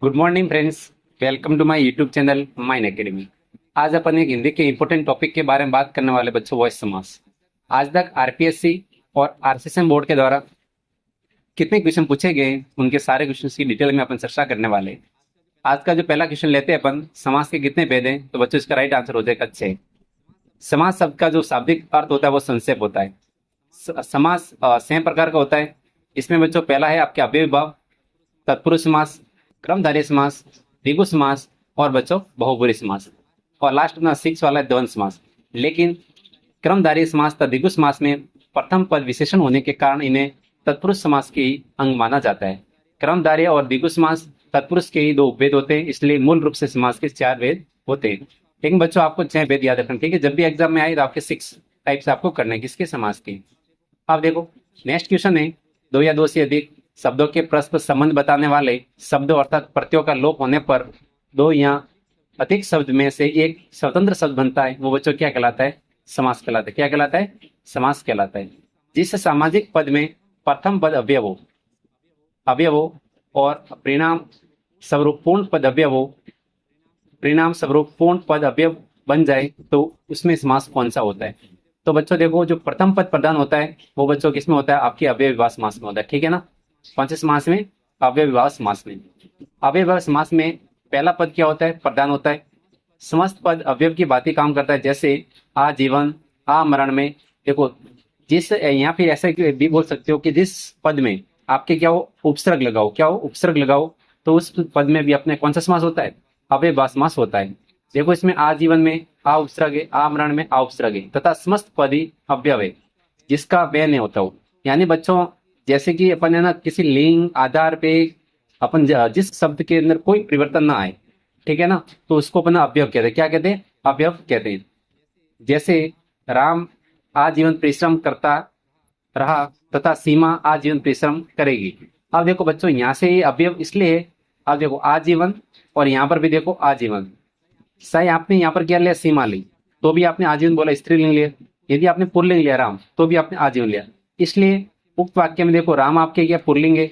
Good morning friends. Welcome to my YouTube channel Mine Academy. आज अपन एक हिंदी के इंपॉर्टेंट टॉपिक के बारे में बात करने वाले बच्चों, वॉइस समास। आज तक आरपीएससी और आरसीएसएम बोर्ड के द्वारा कितने क्वेश्चन पूछे गए, उनके सारे क्वेश्चन की डिटेल में अपन चर्चा करने वाले हैं। आज का जो पहला क्वेश्चन लेते हैं अपन, समास के कितने भेद हैं, तो बच्चों इसका राइट आंसर हो जाएगा 6। समास शब्द का जो शाब्दिक अर्थ होता है वो संक्षेप होता है। समास सेम प्रकार का होता है। इसमें बच्चों पहला है आपके अव्ययीभाव, तत्पुरुष समास, क्रमधारय समास, द्विगु समास और बच्चों बहुब्रीहि समास। और लास्ट में 6 वाला है द्वंद्व समास। लेकिन क्रमधारय समास तथा द्विगु समास में प्रथम पद विशेषण होने के कारण इन्हें तत्पुरुष समास के ही अंग माना जाता है। क्रमधारय और द्विगु समास तत्पुरुष के ही 2 उपभेद होते हैं, इसलिए मूल रूप से समास के 4 भेद होते हैं। लेकिन बच्चों आपको 6 भेद याद रखना, ठीक है। जब भी एग्जाम में आए तो आपके 6 टाइप्स आपको करने हैं किसके, समास के। अब देखो नेक्स्ट क्वेश्चन है, 2 या 2 से अधिक शब्दों के परस्पर संबंध बताने वाले शब्दों अर्थात प्रत्ययों का लोप होने पर 2 या अधिक शब्द में से एक स्वतंत्र शब्द बनता है, वो बच्चों क्या कहलाता है, समास कहलाता है। क्या कहलाता है, समास कहलाता है। जिस सामाजिक पद में प्रथम पद अवयव हो और परिणाम स्वरूप पूर्ण पद अवयव बन जाए तो उसमें समास कौन सा होता है। तो बच्चों देखो, जो प्रथम पद प्रधान होता है वो बच्चों किसमें होता है, आपके अव्ययीभाव समास में होता है, ठीक है ना। कौन से समास में, अव्ययीभाव समास में। अव्ययीभाव समास में पहला पद क्या होता है, प्रधान होता है। समस्त पद अवयव की भांति काम करता है, जैसे आजीवन, आमरण में। देखो जिस, यहाँ फिर ऐसा भी बोल सकते हो कि जिस पद में आपके क्या हो, उपसर्ग लगाओ, तो उस पद में भी अपने कौन सा समास होता है, अव्ययीभाव समास होता है। देखो इसमें आजीवन में आ उपसर्ग है, आमरण में आ उपसर्ग है, तथा समस्त पद ही अव्यय है जिसका व्यय नहीं होता हो। यानी बच्चों जैसे कि अपन है ना, किसी लिंग आधार पे अपन जिस शब्द के अंदर कोई परिवर्तन ना आए, ठीक है ना, तो उसको अपन अवयव कहते हैं। क्या कहते हैं, अवयव कहते हैं। जैसे राम आजीवन परिश्रम करता रहा तथा सीमा आजीवन परिश्रम करेगी। अब देखो बच्चों, यहाँ से ये अवयव इसलिए है। अब देखो आजीवन, और यहाँ पर भी देखो आजीवन। सही आपने यहाँ पर क्या लिया, सीमा ली, तो भी आपने आजीवन बोला, स्त्रीलिंग लिया। यदि आपने पुल्लिंग लिया राम, तो भी आपने आजीवन लिया। इसलिए उक्त वाक्य में देखो राम आपके क्या पुल्लिंग है,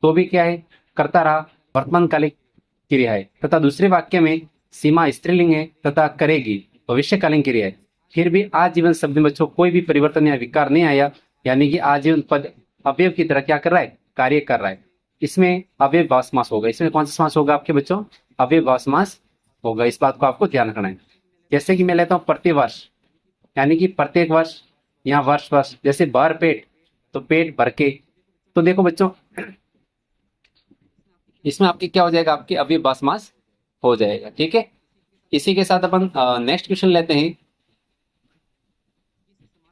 तो भी क्या है, करता रहा, वर्तमान कालिक क्रिया है। तथा दूसरे वाक्य में सीमा स्त्रीलिंग है तथा करेगी भविष्यकालीन क्रिया है। फिर भी आजीवन शब्द में बच्चों कोई भी परिवर्तन या विकार नहीं आया, यानी कि आजीवन पद अवयव की तरह क्या कर रहा है, कार्य कर रहा है। इसमें अव्ययीभाव समास होगा। इसमें कौन सा समास होगा आपके बच्चों, अव्ययीभाव समास होगा। इस बात को आपको ध्यान रखना है। जैसे कि मैं लेता हूँ प्रतिवर्ष, यानी कि प्रत्येक वर्ष, या वर्ष, जैसे भर पेट, तो पेट भर के। तो देखो बच्चों इसमें आपके क्या हो जाएगा, आपके अव्ययीभाव समास हो जाएगा, ठीक है। इसी के साथ अपन नेक्स्ट क्वेश्चन लेते हैं।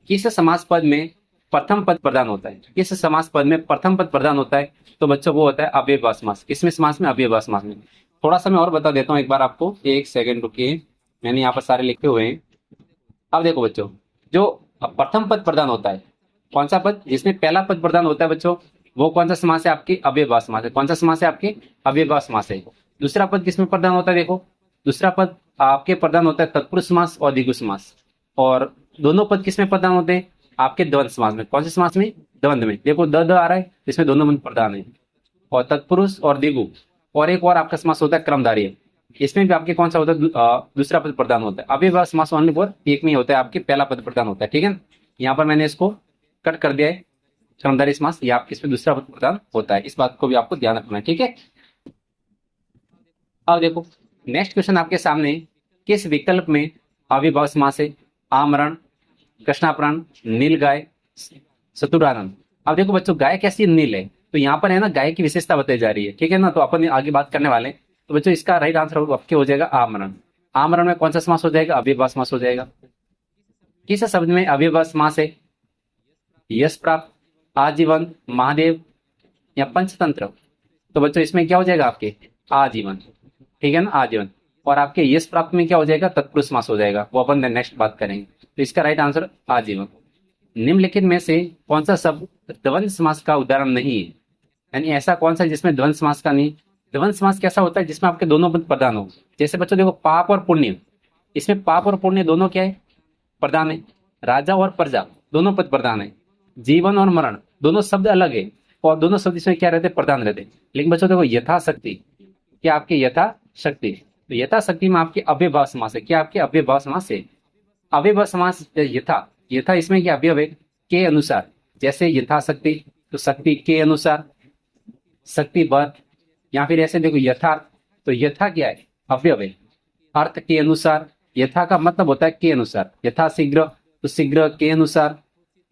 किस समास पद में प्रथम पद प्रधान होता है, किस समास पद में प्रथम पद प्रधान होता है, तो बच्चों वो होता है अव्ययीभाव समास। किसमें समास में, अव्ययीभाव समास में। थोड़ा सा मैं और बता देता हूँ एक बार आपको, एक सेकंड रुकिए, मैंने यहाँ पर सारे लिखे हुए हैं। अब देखो बच्चों, जो प्रथम पद प्रधान होता है, कौन सा पद, जिसमें पहला पद प्रधान होता है बच्चों, वो कौन सा समास है, आपके अव्ययीभाव समास है। कौन सा समास है, आपके अव्ययीभाव समास है। दूसरा पद किसमें प्रधान होता है, देखो दूसरा पद आपके प्रधान होता है तत्पुरुष समास और द्विगु समास। और दोनों पद किसमें प्रधान होते हैं, आपके द्वंद्व समास में। कौन से समास में, द्वंद्व में। देखो द आ रहा है, इसमें दोनों पद प्रधान है, और तत्पुरुष और द्विगु। और एक और आपका समास होता है क्रमधारय, इसमें भी आपके कौन सा होता है, दूसरा पद प्रधान होता है। अव्ययीभाव समास ओनली फॉर एक में ही होता है, आपके पहला पद प्रधान होता है, ठीक है। यहाँ पर मैंने इसको कट कर दिया है, क्रमधारय समास, या आपके इसमें दूसरा पद प्रधान होता है। इस बात को भी आपको ध्यान रखना है, ठीक है। अब देखो नेक्स्ट क्वेश्चन आपके सामने, किस विकल्प में अव्ययीभाव समास है, आमरण, कृष्णापरण, नील गाय, चतुरानन। अब देखो बच्चों, गाय कैसी, नील है, तो यहाँ पर है ना गाय की विशेषता बताई जा रही है, ठीक है ना। तो अपन आगे बात करने वाले हैं। तो बच्चों इसका राइट आंसर आपके हो जाएगा आमरण। आमरण में कौन सा समास हो जाएगा, अव्ययीभाव समास हो जाएगा। किस शब्द में अव्ययीभाव समास है, यश प्राप्त, आजीवन, महादेव या पंचतंत्र। तो बच्चों इसमें क्या हो जाएगा, आपके आजीवन, ठीक है ना, आजीवन। और आपके यश प्राप्त में क्या हो जाएगा, तत्पुरुष समास हो जाएगा, वो अपन नेक्स्ट बात करेंगे। तो इसका राइट आंसर आजीवन। निम्नलिखित में से कौन सा शब्द द्वंद्व समास का उदाहरण नहीं है, यानी ऐसा कौन सा जिसमें द्वंद्व समास का नहीं। द्वंद्व समास कैसा होता है, जिसमें आपके दोनों पद प्रधान हो। जैसे बच्चों देखो पाप और पुण्य, इसमें पाप और पुण्य दोनों क्या है, प्रधान है। राजा और प्रजा दोनों पद प्रधान है। जीवन और मरण दोनों शब्द अलग है, और दोनों शब्द इसमें क्या रहते, प्रधान रहते। लेकिन बच्चों देखो यथाशक्ति, क्या आपके यथाशक्ति। तो यथाशक्ति में आपके अव्ययभाव समास है। क्या आपके अव्ययभाव समास है। अव्ययभाव समास यथा, यथा इसमें क्या अवयव है, के अनुसार। जैसे यथाशक्ति तो शक्ति के अनुसार, शक्ति भर। या फिर ऐसे देखो यथार्थ, तो यथा क्या है, अवयव है, अर्थ के अनुसार। यथा का मतलब होता है के अनुसार। यथा शीघ्र तो शीघ्र के अनुसार,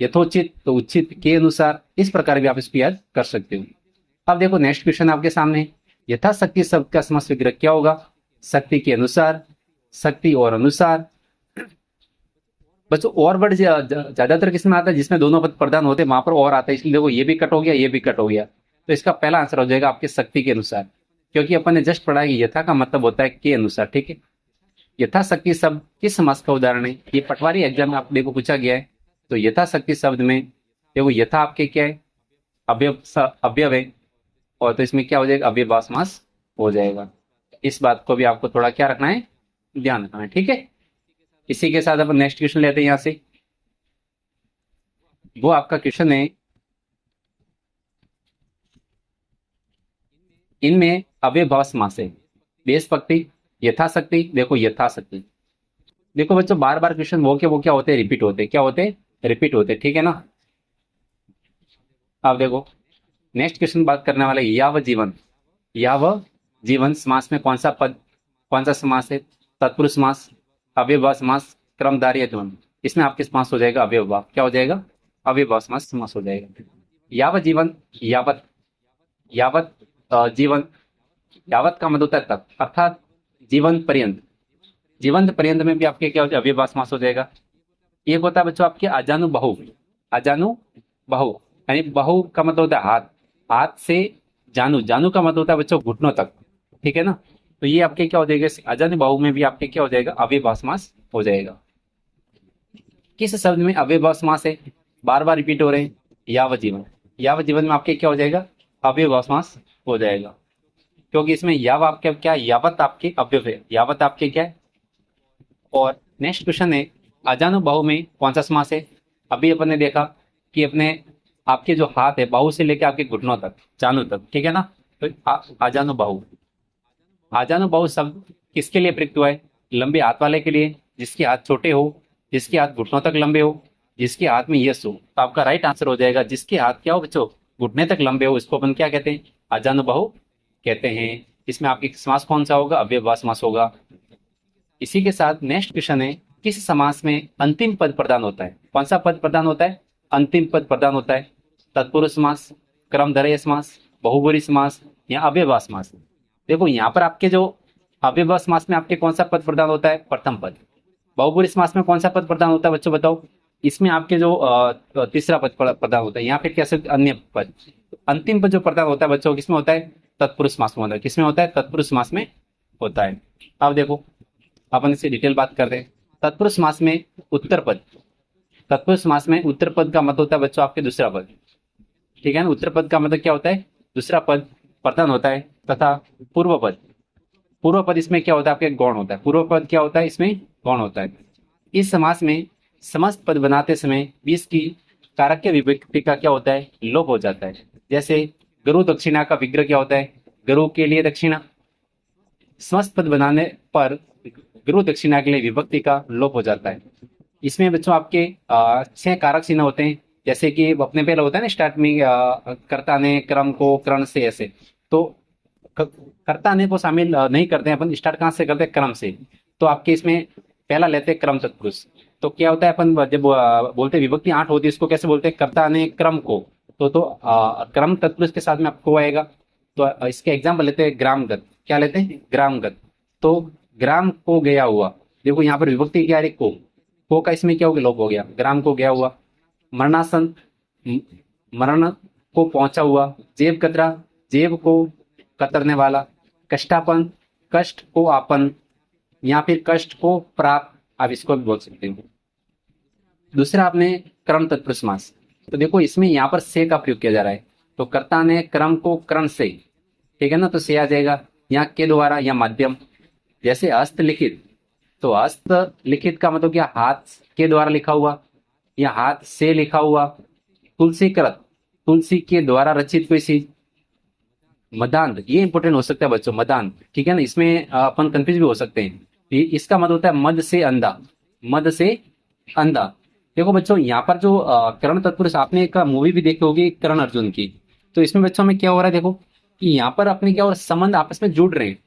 यथोचित तो उचित के अनुसार। इस प्रकार भी आप इसको याद कर सकते हो। अब देखो नेक्स्ट क्वेश्चन आपके सामने, यथाशक्ति शब्द का समास विग्रह क्या होगा, शक्ति के अनुसार, शक्ति और अनुसार। बच्चों और वर्ड ज्यादातर किसमें आता है, जिसमें दोनों पद प्रधान होते हैं वहां पर और आता है। इसलिए देखो ये भी कट हो गया, ये भी कट हो गया। तो इसका पहला आंसर हो जाएगा आपके शक्ति के अनुसार, क्योंकि अपन ने जस्ट पढ़ा है कि यथा का मतलब होता है के अनुसार। ठीक है, यथाशक्ति शब्द किस समास का उदाहरण है, ये पटवारी एग्जाम में आप देखो पूछा गया है। तो यथाशक्ति शब्द में देखो यथा आपके क्या है, अवयव है, और तो इसमें क्या हो जाएगा, अव्ययभाव समास हो जाएगा। इस बात को भी आपको थोड़ा क्या रखना है, ध्यान रखना है। ठीक है, इसी के साथ अपन नेक्स्ट क्वेश्चन लेते हैं यहां से। वो आपका क्वेश्चन है, इनमें अव्ययभाव समास है। देशभक्ति, यथाशक्ति। देखो यथाशक्ति, देखो बच्चों बार बार क्वेश्चन वो क्या होते हैं, रिपीट होते हैं। क्या होते हैं, रिपीट होते हैं। ठीक है ना। अब देखो नेक्स्ट क्वेश्चन बात करने वाले, याव जीवन। याव जीवन समास में कौन सा पद, कौन सा समास है, तत्पुरुष समास, अव्ययभाव समास, क्रमधारय द्वंद्व। इसमें आपके समास हो जाएगा अव्ययभाव। क्या हो जाएगा, अव्ययभाव समास हो जाएगा। याव जीवन, यावत, यावत जीवन, यावत का मतलब होता है तक, अर्थात जीवन पर्यंत। जीवन पर्यंत में भी आपके क्या हो जाएगा, अव्ययभाव समास हो जाएगा। एक होता है बच्चों आपके अजानु बहु, अजानु बहु यानी बहु का मतलब होता है हाथ, हाथ से जानू, जानू का मतलब होता है बच्चों घुटनों तक। ठीक है ना। तो ये आपके क्या हो जाएगा, अजानु बहु में भी आपके क्या हो जाएगा, अव्ययभाव समास हो जाएगा। किस शब्द में अव्ययभाव समास है, बार बार रिपीट हो रहे हैं, यावत जीवन। यावत जीवन में आपके क्या हो जाएगा, अव्ययभाव समास हो जाएगा, क्योंकि इसमें याव आपके क्या है, यावत आपके अव्यय है, यावत आपके क्या है। और नेक्स्ट क्वेश्चन है, अजानु बाहु में कौन सा समास है। अभी अपन ने देखा कि अपने आपके जो हाथ है बाहु से लेकर आपके घुटनों तक, जानू तक। ठीक है ना। तो अजानु बाहु, अजानु बाहु शब्द किसके लिए प्रयुक्त हुआ है, लंबे हाथ वाले के लिए, जिसके हाथ छोटे हो, जिसके हाथ घुटनों तक लंबे हो, जिसके हाथ में यस हो। तो आपका राइट आंसर हो जाएगा जिसके हाथ क्या हो बच्चों, घुटने तक लंबे हो, इसको अपन क्या कहते हैं, अजानु बाहु कहते हैं। इसमें आपकी समास कौन सा होगा, अव्ययभाव समास होगा। इसी के साथ नेक्स्ट क्वेश्चन है, किस समास में अंतिम पद प्रदान होता है। कौन सा पद प्रदान होता है, अंतिम पद प्रदान होता है। तत्पुरुष समास, क्रमधारय समास, बहुब्रीहि समास या अव्ययभाव समास। देखो यहाँ पर आपके जो अव्ययभाव समास में आपके कौन सा पद प्रदान होता है, प्रथम पद। बहुब्रीहि समास में कौन सा पद प्रदान होता है बच्चों बताओ। इसमें आपके जो तीसरा पद प्रदान होता है, यहाँ फिर कैसे अन्य पद। अंतिम पद जो प्रदान होता है बच्चों किसमें होता है, तत्पुरुष समास में होता है। किसमें होता है, तत्पुरुष समास में होता है। अब देखो अपन इससे डिटेल बात कर रहे हैं। तत्पुरुष समास में उत्तर पद, तत्पुरुष समास में उत्तर पद का मतलब होता है बच्चों आपके दूसरा पद। ठीक है ना। उत्तर पद का मतलब क्या होता है, दूसरा पद प्रधान होता है। तथा पूर्व पद, पूर्व पद इसमें क्या होता है आपके गौण होता है। पूर्व पद क्या होता है, इसमें गौण होता है। इस समास में समस्त पद बनाते समय बीच की कारक विभक्ति का क्या होता है, लोप हो जाता है। जैसे गुरु दक्षिणा का विग्रह क्या होता है, गुरु के लिए दक्षिणा। समस्त पद बनाने पर गुरु दक्षिणा के लिए विभक्ति का लोप हो जाता है। इसमें बच्चों आपके 6 कारक चिन्ह होते हैं। जैसे कि अपने पहले होता है ना स्टार्ट में कर्ता ने क्रम को कर्ण से, ऐसे तो कर्ता ने को शामिल नहीं करते हैं अपन। स्टार्ट कहाँ से करते हैं, क्रम से। तो आपके इसमें पहला लेते हैं क्रम तत्पुरुष। तो क्या होता है अपन जब बोलते हैं विभक्ति 8 होती है, इसको कैसे बोलते हैं, कर्ता ने क्रम को। तो क्रम तत्पुरुष के साथ में आपको आएगा। तो इसके एग्जाम्पल लेते हैं ग्रामगत। क्या लेते हैं, ग्रामगत। तो ग्राम को गया हुआ, देखो यहाँ पर विभक्ति क्या है, को का इसमें क्या हो गया, लोप हो गया, ग्राम को गया हुआ। मरणासन, मरण को पहुंचा हुआ। जेब कतरा, जेब को कतरने वाला। कष्टापन, कष्ट को आपन, या फिर कष्ट को प्राप्त, आप इसको भी बोल सकते हो। दूसरा आपने क्रम तत्पुरुष समास। तो देखो इसमें यहाँ पर से का प्रयोग किया जा रहा है। तो कर्ता ने क्रम को कर्ण से, ठीक है ना, तो से आ जाएगा, यहाँ के द्वारा या माध्यम। जैसे हस्तलिखित, तो हस्तलिखित का मतलब क्या, हाथ के द्वारा लिखा हुआ या हाथ से लिखा हुआ। तुलसीकृत, तुलसी के द्वारा रचित कोई चीज। मदान, ये इंपॉर्टेंट हो सकता है बच्चों, मदान, ठीक है ना। इसमें अपन कंफ्यूज भी हो सकते हैं। इसका मत होता है मद से अंधा, मद से अंधा। देखो बच्चों, यहाँ पर जो कर्ण तत्पुरुष, आपने एक मूवी भी देखी होगी कर्ण अर्जुन की। तो इसमें बच्चों में क्या हो रहा है, देखो कि यहाँ पर अपने क्या हो रहा है, संबंध आपस में जुड़ रहे हैं।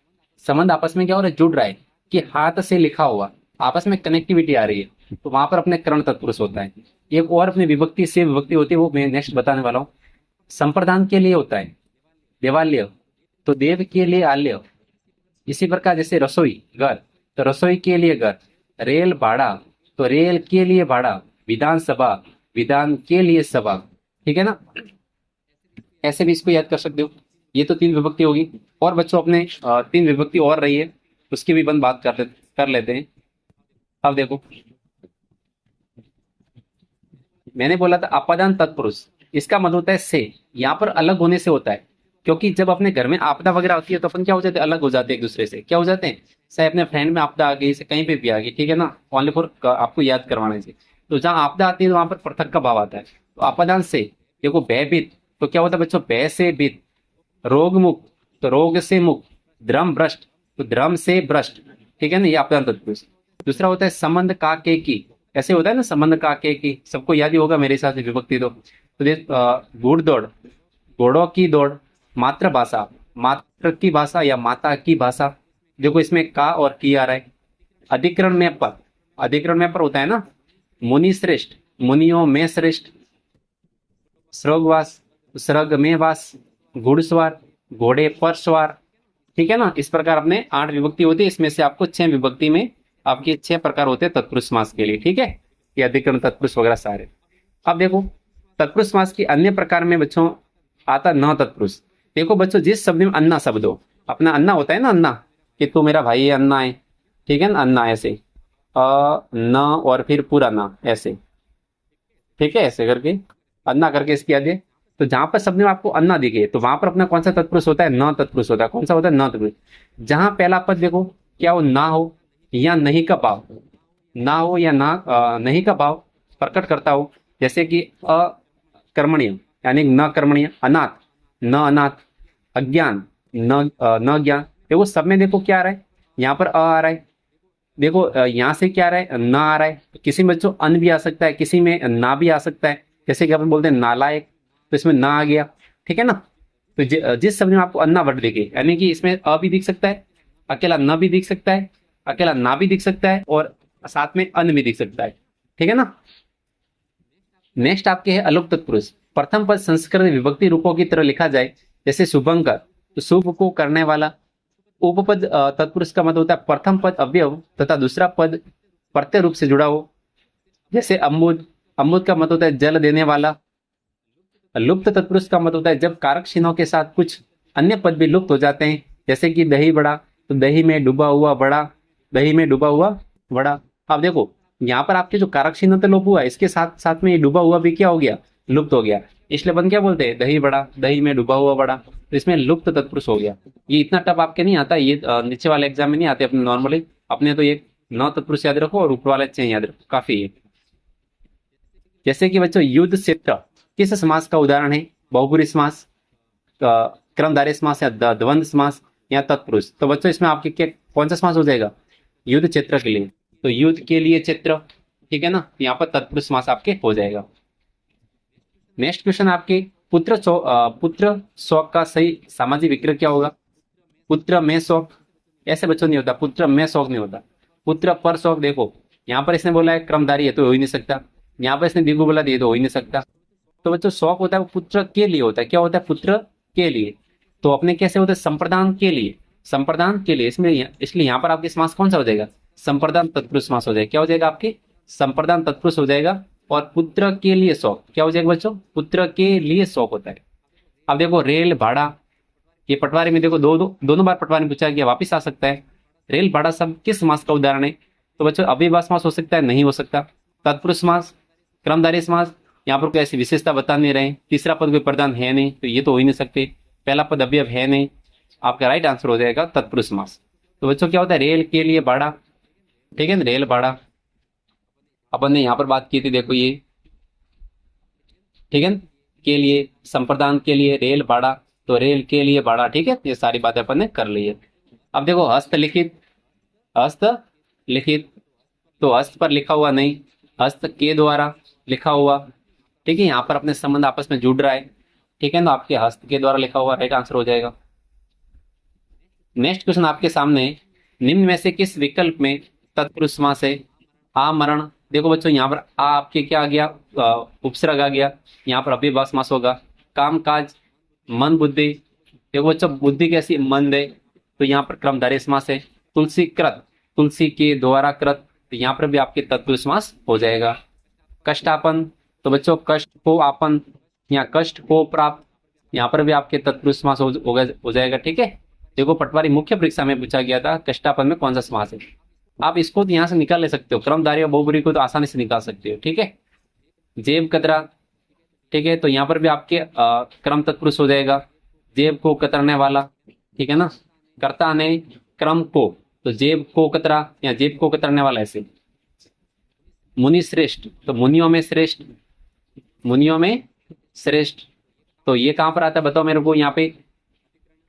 संबंध आपस में क्या हो रहा है, जुड़ रहा है, कि हाथ से लिखा हुआ, आपस में कनेक्टिविटी आ रही है। तो वहां पर अपने कर्ण तत्पुरुष होता है। एक और अपनी विभक्ति से विभक्ति होती है, वो मैं नेक्स्ट बताने वाला हूँ। संप्रदान के लिए होता है देवालय, तो देव के लिए आल्य। इसी प्रकार जैसे रसोई घर, तो रसोई के लिए घर। रेल भाड़ा, तो रेल के लिए भाड़ा। विधानसभा, विधान के लिए सभा, ठीक है ना। ऐसे भी इसको याद कर सकते हो। ये तो तीन विभक्ति होगी। और बच्चों अपने तीन विभक्ति और रही है, उसकी भी बंद बात कर लेते हैं। अब देखो, मैंने बोला था अपादान तत्पुरुष, इसका मतलब होता है से, यहाँ पर अलग होने से होता है। क्योंकि जब अपने घर में आपदा वगैरह होती है तो अपन क्या हो जाते हैं, अलग हो जाते हैं एक दूसरे से। क्या हो जाते हैं, चाहे अपने फ्रेंड में आपदा आ गई, से कहीं पे भी आ गई, ठीक है ना, ओनली फॉर आपको याद करवाने से। तो जहाँ आपदा आती है तो वहां पर पृथक का भाव आता है। तो अपादान से, देखो भयभीत, तो क्या होता है बच्चों, भय से भीत। रोग मुक्त, तो रोग से मुक्त। ध्रम भ्रष्ट, तो ध्रम से भ्रष्ट, ठीक है ना, ये आपदान तत्पुरुष। दूसरा होता है संबंध का के की, ऐसे होता है ना, संबंध का के की, सबको याद ही होगा मेरे हिसाब से विभक्ति तो देख, घुड़ दौड़, घोड़ों की दौड़। मातृभाषा, मातृ की भाषा या माता की भाषा। देखो इसमें का और की आ रहा है। अधिकरण में पर, अधिकरण में पर होता है ना। मुनि श्रेष्ठ, मुनियों में श्रेष्ठ। स्रगवास, स्रग में वास। घुड़सवार, घोड़े पर सवार, ठीक है ना। इस प्रकार अपने 8 विभक्ति होती है, इसमें से आपको 6 विभक्ति में आपके 6 प्रकार होते हैं तत्पुरुष समास के लिए, ठीक है। ये अधिकरण तत्पुरुष वगैरह सारे। अब देखो, तत्पुरुष समास की अन्य प्रकार में बच्चों आता न तत्पुरुष। देखो बच्चों, जिस शब्द में अन्ना शब्द हो, अपना अन्ना होता है ना, अन्ना, कि तू मेरा भाई है, अन्ना है, ठीक है ना, अन्ना ऐसे। न और फिर पूरा ना ऐसे, ठीक है, ऐसे करके अन्ना करके इसकी याद है। तो जहां पर शब्द में आपको अन्ना दिखे, तो वहां पर अपना कौन सा तत्पुरुष होता है, न तत्पुरुष होता है। कौन सा होता है, न तत्पुरुष। जहां पहला पद देखो, क्या वो ना हो या नहीं का भाव, ना हो या ना नहीं का भाव प्रकट करता हो। जैसे कि अकर्मणीय, यानी न कर्मणीय। अनाथ, न अनाथ। अज्ञान, न ज्ञान। देखो सब में देखो क्या आ रहा है, यहाँ पर आ रहा है। देखो यहाँ से क्या आ रहा है, ना आ रहा है। किसी में बच्चों अन भी आ सकता है, किसी में ना भी आ सकता है। जैसे कि अपन बोलते हैं नालायक, तो इसमें ना आ गया, ठीक है ना। तो जिस शब्द में आपको अन्ना वर्ड दिखे, यानी कि इसमें अ भी दिख सकता है, अकेला न भी दिख सकता है, अकेला ना भी दिख सकता है, और साथ में अन भी दिख सकता है, ठीक है ना। नेक्स्ट आपके है अलोक तत्पुरुष। प्रथम पद संस्कृत विभक्ति रूपों की तरह लिखा जाए, जैसे शुभंकर, तो शुभ को करने वाला। उपपद तत्पुरुष का मतलब होता है प्रथम पद अवयव तथा दूसरा पद प्रत्यय रूप से जुड़ा हो। जैसे अम्बुद, अम्बुद का मतलब होता है जल देने वाला। लुप्त तत्पुरुष का मतलब होता है जब कारक चिन्हों के साथ कुछ अन्य पद भी लुप्त हो जाते हैं। जैसे कि दही बड़ा, तो दही में डूबा हुआ बड़ा, दही में डूबा हुआ बड़ा। अब देखो, यहाँ पर आपके जो कारक चिन्ह तो लोप हुआ है, इसके साथ साथ में ये डूबा हुआ भी क्या हो गया, लुप्त हो गया। इसलिए अपन क्या बोलते हैं, दही बड़ा, दही में डूबा हुआ बड़ा। तो इसमें लुप्त तत्पुरुष हो गया। ये इतना टफ आपके नहीं आता, ये नीचे वाले एग्जाम में नहीं आते अपने नॉर्मली। अपने तो ये 9 तत्पुरुष याद रखो और ऊपर वाले 6 याद रखो, काफी है। जैसे कि बच्चों युद्ध क्षेत्र किस समास का उदाहरण है, बहुब्रीहि समास, क्रमधारय समास, या द्वंद्व समास, या तत्पुरुष। तो बच्चों इसमें आपके क्या, कौन सा समास हो जाएगा, युद्ध क्षेत्र के लिए, तो युद्ध के लिए क्षेत्र, ठीक है ना। यहाँ पर तत्पुरुष समास आपके हो जाएगा। नेक्स्ट क्वेश्चन आपके, पुत्र शौक का सही सामाजिक विग्रह क्या होगा। पुत्र में शौक, ऐसे बच्चों नहीं होता, पुत्र में शौक नहीं होता। पुत्र पर शौक, देखो यहाँ पर इसने बोला है क्रमधारी है तो हो ही नहीं सकता, यहाँ पर इसने द्विगु बोला दिए तो हो ही नहीं सकता। तो बच्चों शौक होता है वो पुत्र के लिए होता है, क्या होता है, पुत्र के लिए। तो अपने कैसे होता है, संप्रदान के लिए, संप्रदान के लिए। इसमें इसलिए यहाँ पर आपके समास कौन सा हो जाएगा, संप्रदान तत्पुरुष समास हो जाएगा। क्या हो जाएगा आपके, संप्रदान तत्पुरुष हो जाएगा। और पुत्र के लिए शौक क्या हो जाएगा बच्चों, पुत्र के लिए शौक होता है। अब देखो रेल भाड़ा, ये पटवारी में देखो दोनों बार पटवारी में पूछा गया, वापिस आ सकता है। रेल भाड़ा शब्द किस समास का उदाहरण है, तो बच्चों अव्ययभाव समास हो सकता है, नहीं हो सकता। तत्पुरुष समास, क्रमधारय समास, यहाँ पर कोई ऐसी विशेषता बता नहीं रहे। तीसरा पद कोई प्रधान है नहीं, तो ये तो हो ही नहीं सकते। पहला पद अवयव है नहीं, आपका राइट आंसर हो जाएगा तत्पुरुष समास। तो बच्चों क्या होता है, रेल के लिए भाड़ा, ठीक है ना, रेल भाड़ा। अपन ने यहाँ पर बात की थी, देखो ये, ठीक है ना, के लिए, संप्रदान के लिए, रेल भाड़ा, तो रेल के लिए बड़ा, ठीक है। ये सारी बातें अपन ने कर ली है। अब देखो हस्तलिखित, हस्तलिखित, तो हस्त पर लिखा हुआ नहीं, हस्त के द्वारा लिखा हुआ, ठीक है। यहाँ पर अपने संबंध आपस में जुड़ रहा है, ठीक है, तो आपके हस्त के द्वारा लिखा हुआ राइट आंसर हो जाएगा। नेक्स्ट क्वेश्चन आपके सामने, निम्न में से किस विकल्प में तत्पुरुष समास है? आमरण, देखो बच्चों यहाँ पर आ आपके क्या आ गया, उपसर्ग आ गया, यहाँ पर अव्ययभाव समास होगा। काम काज, मन बुद्धि, देखो बच्चों बुद्धि कैसी, मंद है, तो यहाँ पर क्रमधारय समास है। तुलसी कृत, तुलसी के द्वारा कृत, तो यहाँ पर भी आपके तत्पुरुष समास हो जाएगा। कष्टापन, तो बच्चों कष्ट को आपन या कष्ट को प्राप्त, यहाँ पर भी आपके तत्पुरुष समास हो जाएगा, ठीक है। देखो पटवारी मुख्य परीक्षा में पूछा गया था कष्टापन में कौन सा समास है। आप इसको तो यहाँ से निकाल ले सकते हो, क्रमधारय और बहुब्रीहि को तो आसानी से निकाल सकते हो, ठीक है। जेब कतरा, ठीक है, तो यहाँ पर भी आपके क्रम तत्पुरुष हो जाएगा। जेब को कतरने वाला, ठीक है ना। कर्ता ने क्रम को, तो जेब को कतरा या जेब को कतरने वाला, ऐसे। मुनि श्रेष्ठ, तो मुनियों में श्रेष्ठ, मुनियों में श्रेष्ठ, तो ये कहां पर आता है बताओ मेरे को, यहाँ पे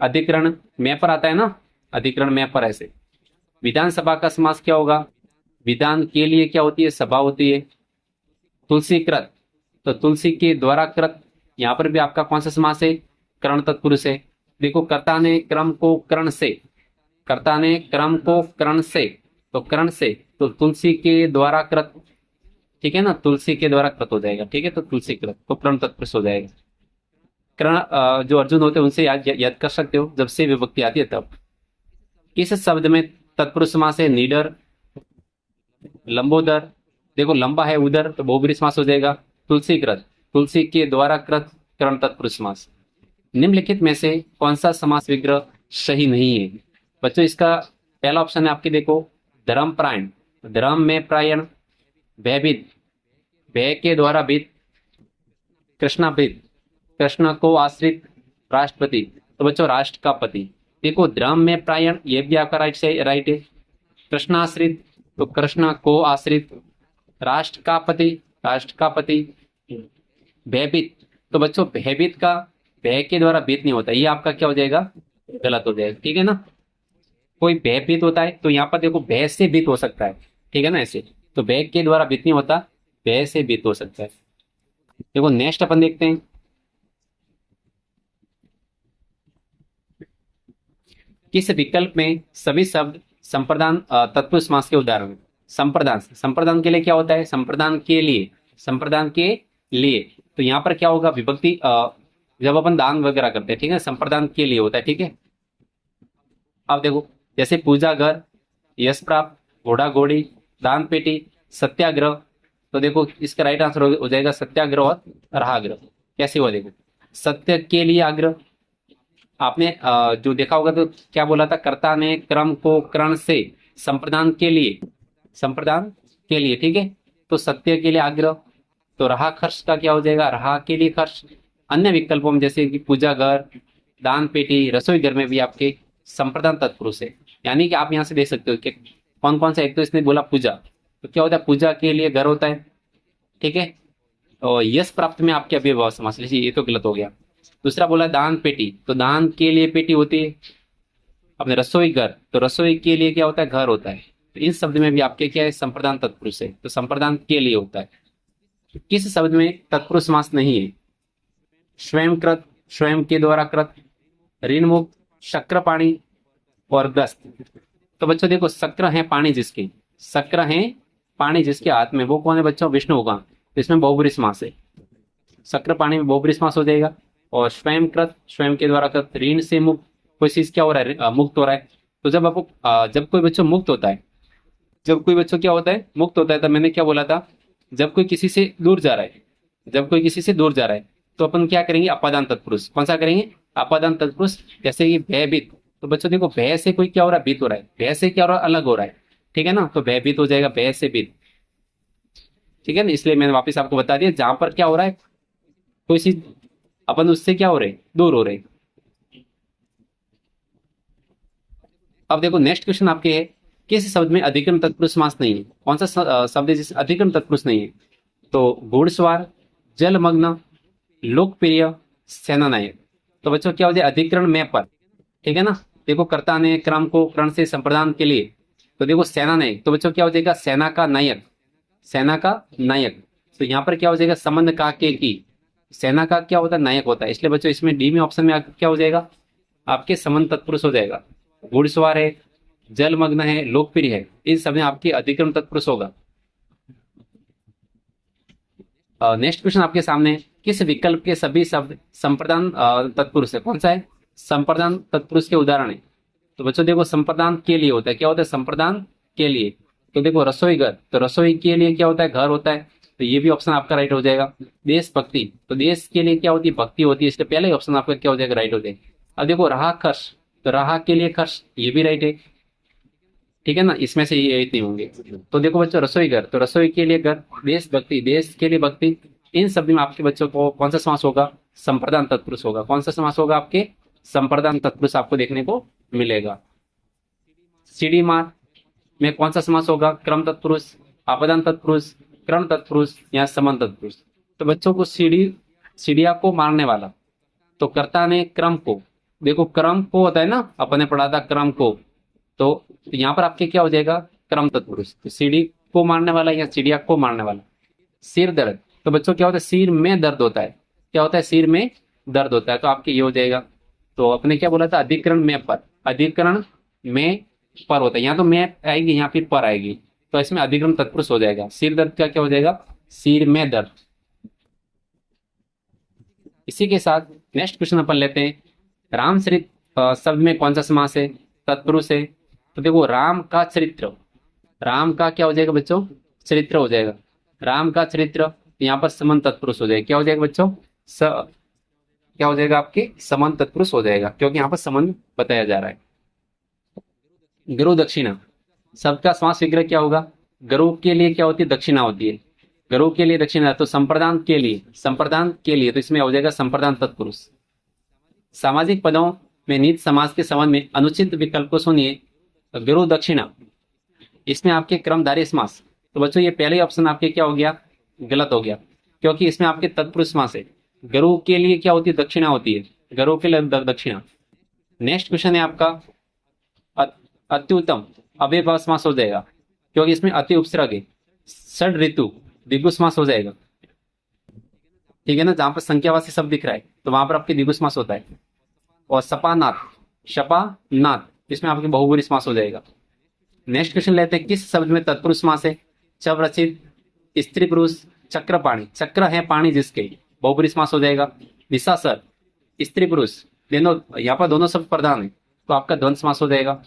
अधिकरण में पर आता है ना, अधिकरण में पर, ऐसे। विधानसभा का समास क्या होगा? विधान के लिए क्या होती है? सभा होती है। तुलसी कृत, तो तुलसी के द्वारा कृत, यहाँ पर भी आपका कौन सा समास है? करण तत्पुरुष है। देखो कर्ता ने क्रम को करण से, कर्ता ने क्रम को करण से, तो करण से, तो तुलसी के द्वारा कृत, ठीक है ना, तुलसी के द्वारा कृत हो जाएगा, ठीक है, तो तुलसी कृत, तो करण तत्पुरुष हो जाएगा। करण जो अर्जुन होते हैं उनसे याद कर सकते हो, जब से विभक्ति आती है तब। किस शब्द में तत्पुरुष समास है? निडर, लंबोदर, देखो लंबा है उदर, तो बहुब्रीहि समास हो जाएगा। तुलसी कृत, तुलसी के द्वारा कृत, करण तत्पुरुष समास। निम्नलिखित में से कौन सा समास विग्रह सही नहीं है? बच्चों इसका पहला ऑप्शन है आपके, देखो धर्म प्रायण, धर्म में प्रायण। भयभीत, भय के द्वारा भीत। कृष्णाभीत, कृष्ण को आश्रित। राष्ट्रपति, तो बच्चों राष्ट्र का पति। देखो धर्म में प्रायण, ये भी आपका राइट है। कृष्णाश्रित, तो कृष्ण को आश्रित। राष्ट्र का पति, राष्ट्र का पति। भयभीत, तो बच्चों भयभीत का भय के द्वारा भीत नहीं होता, ये आपका क्या हो जाएगा? गलत हो जाएगा, ठीक है ना। कोई भयभीत होता है तो यहाँ पर देखो भय से भीत हो सकता है, ठीक है ना, ऐसे। तो भय के द्वारा भीत नहीं होता, भय से भीत हो सकता है। देखो नेक्स्ट अपन देखते हैं, किस विकल्प में सभी शब्द संप्रदान तत्पुरुष समास के उदाहरण हैं? संप्रदान, संप्रदान के लिए क्या होता है? संप्रदान के लिए, संप्रदान के लिए, तो यहाँ पर क्या होगा? विभक्ति जब अपन दान वगैरह करते हैं, ठीक है, संप्रदान के लिए होता है, ठीक है। अब देखो जैसे पूजा घर, यश प्राप्त, घोड़ा घोड़ी, दान पेटी, सत्याग्रह, तो देखो इसका राइट आंसर हो जाएगा सत्याग्रह और रहाग्रह। कैसे हुआ देखो, सत्य के लिए आग्रह, आपने जो देखा होगा तो क्या बोला था? कर्ता ने क्रम को करण से, संप्रदान के लिए, संप्रदान के लिए, ठीक है, तो सत्य के लिए आग्रह। तो रहा खर्च का क्या हो जाएगा? रहा के लिए खर्च। अन्य विकल्पों में जैसे कि पूजा घर, दान पेटी, रसोई घर में भी आपके संप्रदान तत्पुरुष है। यानी कि आप यहाँ से देख सकते हो कि कौन कौन सा, एक तो इसने बोला पूजा, तो क्या होता है? पूजा के लिए घर होता है, ठीक है। और यश प्राप्त में आपके अव्ययभाव समास, ये तो गलत हो गया। दूसरा बोला दान पेटी, तो दान के लिए पेटी होती है। अपने रसोई घर, तो रसोई के लिए क्या होता है? घर होता है। तो इस शब्द में भी आपके क्या है? संप्रदान तत्पुरुष है, तो संप्रदान के लिए होता है। किस शब्द में तत्पुरुष समास नहीं है? स्वयं कृत, स्वयं के द्वारा कृत, ऋण मुक्त, शक्र पाणी और ग्रस्त। तो बच्चों देखो शक्र है पानी जिसके, शक्र है पानी जिसके हाथ में, वो कौन है बच्चों? विष्णु भगवान। तो इसमें बहुब्रीहि समास है, शक्र पाणी में बहुब्रीहि समास हो जाएगा। और स्वयं कृत, स्वयं के द्वारा कृत, ऋण से मुक्त, कोई चीज क्या हो रहा है? मुक्त हो रहा है। तो जब आपको जब कोई बच्चों मुक्त होता है, जब कोई बच्चों क्या होता है? मुक्त होता है, तब मैंने क्या बोला था? जब कोई किसी से दूर जा रहा है, जब कोई किसी से दूर जा रहा है, तो अपन क्या करेंगे? अपादान तत्पुरुष। कौन सा करेंगे? अपादान तत्पुरुष। जैसे कि भयभीत, तो बच्चों देखो भय से कोई क्या हो रहा है? भीत हो रहा है। भय से क्या हो रहा है? अलग हो रहा है, ठीक है ना, तो भयभीत हो जाएगा, भय से भीत, ठीक है ना। इसलिए मैंने वापस आपको बता दिया, जहां पर क्या हो रहा है? कोई चीज अपन उससे क्या हो रहे? दूर हो रहे। अब देखो नेक्स्ट क्वेश्चन आपके है, किस शब्द में अधिकरण तत्पुरुष समास नहीं है? कौन सा शब्द है जिसमें अधिकरण तत्पुरुष नहीं है? तो घुड़सवार, जलमग्न, लोकप्रिय, सेनानायक। तो बच्चों क्या हो जाए अधिकरण में पर, ठीक है ना। देखो कर्ता ने क्रम को कर्ण से संप्रदान के लिए, तो देखो सेना नायक, तो बच्चों क्या हो जाएगा सेना का नायक, सेना का नायक। तो यहाँ पर क्या हो जाएगा संबंध का के की, सेना का क्या होता है नायक होता है, इसलिए बच्चों इसमें डी में ऑप्शन में क्या हो जाएगा आपके संबंध तत्पुरुष हो जाएगा। घुड़सवार है, जलमग्न है, लोकप्रिय है, इन सब में आपके अधिक्रम तत्पुरुष होगा। नेक्स्ट क्वेश्चन आपके सामने है, किस विकल्प के सभी शब्द संप्रदान तत्पुरुष है, कौन सा है संप्रदान तत्पुरुष के उदाहरण है। तो बच्चों देखो संप्रदान के लिए होता है, क्या होता है संप्रदान के लिए, तो देखो रसोई घर, तो रसोई के लिए क्या होता है घर होता है, तो ये भी ऑप्शन आपका राइट हो जाएगा। देशभक्ति, तो देश के लिए क्या होती है भक्ति होती है, इसलिए पहले ही ऑप्शन आपका क्या हो जाएगा राइट हो जाएगा। अब देखो रहा खर्च, तो रहा के लिए खर्च, ये भी राइट है, ठीक है ना, इसमें से ये इतने होंगे। तो देखो बच्चों रसोई घर, तो रसोई के लिए घर, देशभक्ति, देश के लिए भक्ति, इन सब में आपके बच्चों को कौन सा समास होगा संप्रदान तत्पुरुष होगा। कौन सा समास होगा आपके संप्रदान तत्पुरुष आपको देखने को मिलेगा। सीढ़ी मार में कौन सा समास होगा क्रम तत्पुरुष, आपदान तत्पुरुष, क्रम तत्पुरुष या समान तत्पुरुष। तो बच्चों को सीढ़िया को मारने वाला, तो कर्ता ने क्रम को, देखो क्रम को होता है ना अपने पढ़ा था क्रम को, तो यहाँ पर आपके क्या हो जाएगा क्रम तत्पुरुष, तो सीढ़ी को मारने वाला या सीढ़िया को मारने वाला। सिर दर्द, तो बच्चों क्या होता है सिर में दर्द होता है, क्या होता है सिर में दर्द होता है, तो आपके ये हो जाएगा। तो अपने क्या बोला था अधिकरण में पर, अधिकरण में पर होता है, यहाँ तो में आएगी यहाँ फिर पर आएगी, तो इसमें अधिकरण तत्पुरुष हो जाएगा। सिर दर्द का क्या हो जाएगा सिर में दर्द। इसी के साथ नेक्स्ट क्वेश्चन अपन लेते हैं, रामचरित शब्द में कौन सा समास है तत्पुरुष है। तो देखो राम का चरित्र, राम का क्या हो जाएगा बच्चों चरित्र हो जाएगा, राम का चरित्र, यहाँ पर समन तत्पुरुष हो जाएगा, क्या हो जाएगा बच्चों क्या हो जाएगा आपके समन तत्पुरुष हो जाएगा, क्योंकि यहाँ पर समन बताया जा रहा है। गुरु दक्षिणा, सबका समास विग्रह क्या होगा, गुरु के लिए क्या होती है दक्षिणा होती है, गुरु के लिए दक्षिणा, तो संप्रदान के लिए, संप्रदान के लिए, तो इसमें हो जाएगा संप्रदान तत्पुरुष। सामाजिक पदों में निहित समास के संबंध में अनुचित विकल्प को सुनिए। तो गुरु दक्षिणा, इसमें आपके क्रमधारी समास, तो बच्चों ये पहले ऑप्शन आपके क्या हो गया गलत हो गया, क्योंकि इसमें आपके तत्पुरुष समास है, गुरु के लिए क्या होती है दक्षिणा होती है, गुरु के लिए दक्षिणा। नेक्स्ट क्वेश्चन है आपका अत्युत्तम अव्ययभाव समास हो जाएगा, क्योंकि इसमें अति उपसर्ग है। षड ऋतु द्विगु समास हो जाएगा, ठीक है ना, जहां पर संख्यावाची शब्द दिख रहा है तो वहां पर आपके द्विगु समास होता है। और सपानाथ, शपानाथ, इसमें आपके बहुब्रीहि समास हो जाएगा। नेक्स्ट क्वेश्चन लेते हैं, किस शब्द में तत्पुरुष समास है, चवरचित, स्त्री पुरुष, चक्रपाणी, चक्र है पानी जिसके, बहुब्रीहि समास हो जाएगा। निशाचर, स्त्री पुरुष, दोनों यहाँ पर दोनों शब्द प्रधान है, तो आपका द्वंद्व समास हो जाएगा।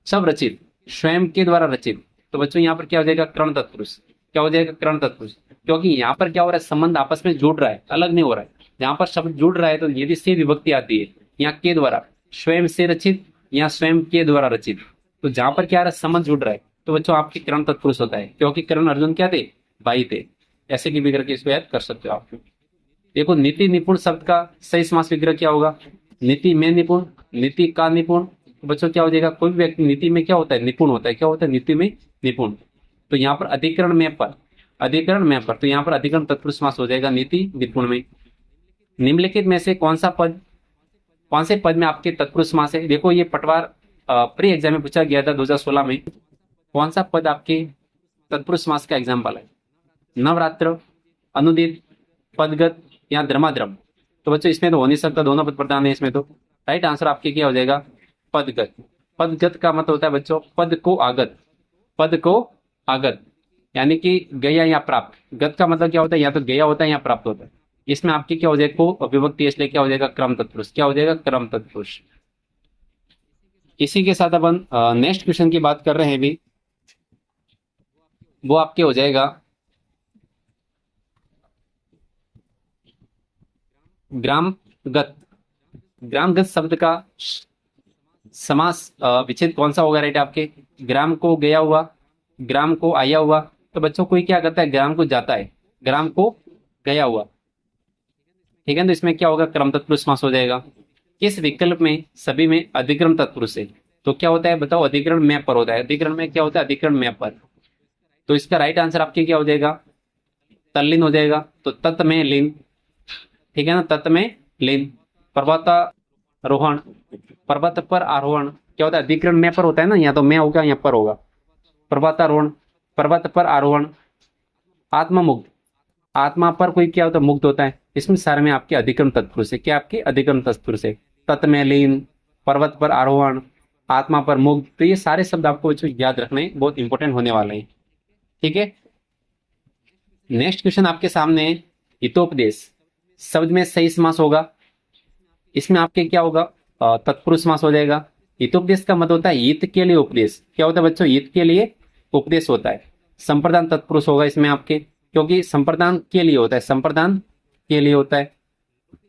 रचित, स्वयं के द्वारा रचित, तो बच्चों यहाँ पर क्या हो जाएगा कर्ण तत्पुरुष, क्या हो जाएगा कर्ण तत्पुरुष, क्योंकि यहाँ पर क्या हो रहा है संबंध आपस में जुड़ रहा है, अलग नहीं हो रहा है। जहां पर शब्द जुड़ रहा है तो यदि से विभक्ति आती है, यहाँ के द्वारा, स्वयं से रचित या स्वयं के द्वारा रचित, तो जहां पर क्या आ रहा है संबंध जुड़ रहा है, तो बच्चों आपके कर्ण तत्पुरुष होता है, क्योंकि कर्ण अर्जुन क्या थे भाई थे। ऐसे की विग्रह के इसको याद कर सकते हो आप। देखो नीति निपुण शब्द का सही समास विग्रह क्या होगा, नीति में निपुण, नीति का निपुण, तो बच्चों क्या हो जाएगा कोई भी व्यक्ति नीति में क्या होता है निपुण होता है, क्या होता है नीति में निपुण, तो यहाँ पर अधिकरण में पर, अधिकरण में पर, तो यहाँ पर अधिकरण तत्पुरुष समास हो जाएगा नीति निपुण में। निम्नलिखित में से कौन से पद में आपके तत्पुरुष समास है। देखो ये पटवार प्री एग्जाम में पूछा गया था 2016 में, कौन सा पद आपके तत्पुरुष समास का एग्जाम्पल है, नवरात्र, अनुदित, पदगत या धर्माधर्म, तो बच्चों इसमें तो हो नहीं सकता, दोनों पद प्रधान है इसमें, तो राइट आंसर आपके क्या हो जाएगा पदगत। पदगत का मतलब होता है बच्चों पद को आगत, पद को आगत यानी कि गया या प्राप्त, गत का मतलब क्या होता है या तो गया होता है या प्राप्त होता है, इसमें आपकी क्या हो जाएगा को विभक्ति, इसलिए क्या हो जाएगा क्रम तत्पुरुष, क्या हो जाएगा क्रम तत्पुरुष। इसी के साथ अपन नेक्स्ट क्वेश्चन की बात कर रहे हैं भी, वो आपके हो जाएगा ग्रामगत। ग्रामगत शब्द का समास विच्छेद कौन सा होगा राइट आपके, ग्राम को गया हुआ, ग्राम को आया हुआ, तो बच्चों कोई क्या करता है ग्राम को जाता है, ग्राम को गया हुआ, ठीक है, तो इसमें क्या होगा क्रम तत्पुरुष समास हो जाएगा। किस विकल्प में सभी में अधिकरण तत्पुरुष है, तो क्या होता है बताओ अधिकरण में पर होता है, अधिकरण में क्या होता है अधिकरण में पर, तो इसका राइट आंसर आपके क्या हो जाएगा तल्लीन हो जाएगा, तो तत् में लीन, ठीक है ना, तत् में लीन, पर्वतारोहण, पर्वत पर आरोहण क्या होता है, अधिकरण में पर होता है ना, या तो मैं होगा या पर होगा। पर्वतारोहण, पर्वत पर आरोहण। आत्ममुग्ध, आत्मा पर कोई क्या होता है, मुग्ध होता है। इसमें सारे में आपके अधिकरण तत्पुरुष है। क्या आपके अधिकरण तत्पुरुष है। तत् में लीन, पर्वत पर आरोहण, आत्मा पर मुग्ध। तो ये सारे शब्द आपको बच्चों याद रखने बहुत इंपॉर्टेंट होने वाले हैं। ठीक है। नेक्स्ट क्वेश्चन आपके सामने है, हितोपदेश शब्द में सही समास होगा। इसमें आपके क्या होगा, तत्पुरुष समास हो जाएगा। हितोपदेश का मतलब होता है हित के लिए उपदेश। क्या होता है बच्चों, हित के लिए उपदेश होता है। संप्रदान तत्पुरुष होगा इसमें आपके, क्योंकि संप्रदान के लिए होता है, संप्रदान के लिए होता है।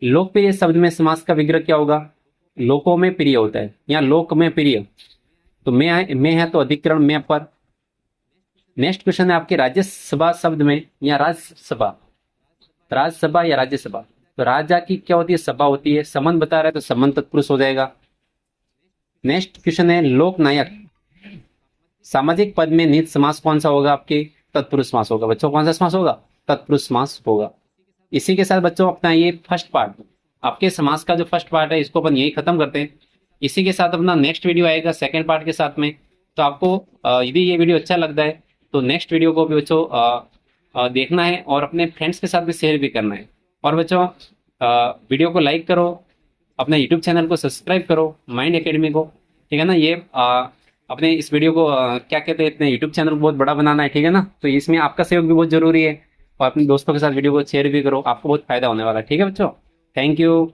लोकप्रिय शब्द में समास का विग्रह क्या होगा, लोकों में प्रिय होता है, या लोक में प्रिय। तो मैं है तो अधिकरण में पर। नेक्स्ट क्वेश्चन है आपके, राज्यसभा शब्द में या राज्यसभा, राज्यसभा या राज्यसभा। तो राजा की क्या होती है, सभा होती है। संबंध बता रहा है तो संबंध तत्पुरुष हो जाएगा। नेक्स्ट क्वेश्चन है, लोकनायक सामाजिक पद में निहित समास कौन सा होगा, आपके तत्पुरुष समास होगा। बच्चों कौन सा समास होगा, तत्पुरुष समास होगा। इसी के साथ बच्चों अपना ये फर्स्ट पार्ट, आपके समास का जो फर्स्ट पार्ट है, इसको अपन यही खत्म करते हैं। इसी के साथ अपना नेक्स्ट वीडियो आएगा सेकंड पार्ट के साथ में। तो आपको यदि ये वीडियो अच्छा लगता है तो नेक्स्ट वीडियो को भी बच्चों देखना है और अपने फ्रेंड्स के साथ भी शेयर भी करना है। और बच्चों वीडियो को लाइक करो, अपने यूट्यूब चैनल को सब्सक्राइब करो, माइंड एकेडमी को। ठीक है ना। ये अपने इस वीडियो को क्या कहते हैं, अपने यूट्यूब चैनल को बहुत बड़ा बनाना है। ठीक है ना। तो इसमें आपका सहयोग भी बहुत जरूरी है। और अपने दोस्तों के साथ वीडियो को शेयर भी करो, आपको बहुत फायदा होने वाला है। ठीक है बच्चों, थैंक यू।